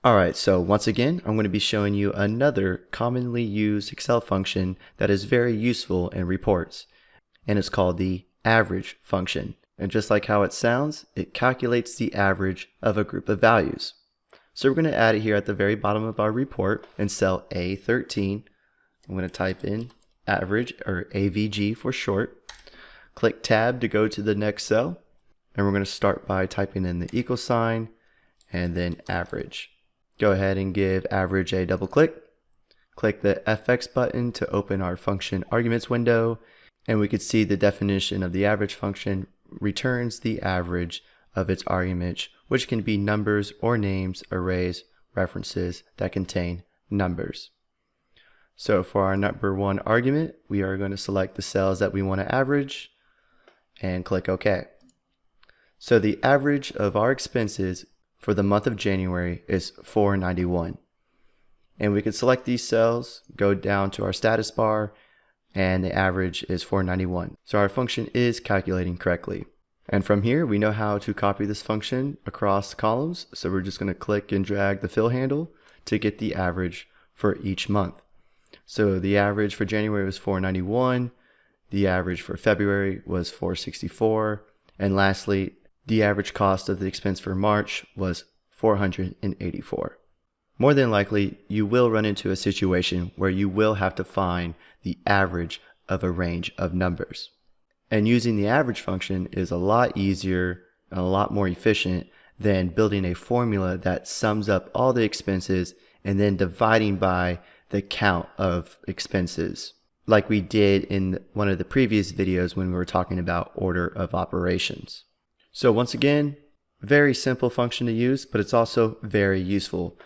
Alright, so once again, I'm going to be showing you another commonly used Excel function that is very useful in reports, and it's called the average function. And just like how it sounds, it calculates the average of a group of values. So we're going to add it here at the very bottom of our report in cell A13. I'm going to type in average, or AVG for short. Click tab to go to the next cell, and we're going to start by typing in the equal sign and then average. Go ahead and give average a double click. Click the FX button to open our function arguments window, and we could see the definition of the average function returns the average of its arguments, which can be numbers or names, arrays, references that contain numbers. So for our number one argument, we are going to select the cells that we want to average and click OK. So the average of our expenses for the month of January is $491. And we can select these cells, go down to our status bar, and the average is $491. So our function is calculating correctly. And from here, we know how to copy this function across the columns. So we're just going to click and drag the fill handle to get the average for each month. So the average for January was $491. The average for February was $464. And lastly, the average cost of the expense for March was $484. More than likely, you will run into a situation where you will have to find the average of a range of numbers. And using the average function is a lot easier and a lot more efficient than building a formula that sums up all the expenses and then dividing by the count of expenses, like we did in one of the previous videos when we were talking about order of operations. So once again, very simple function to use, but it's also very useful.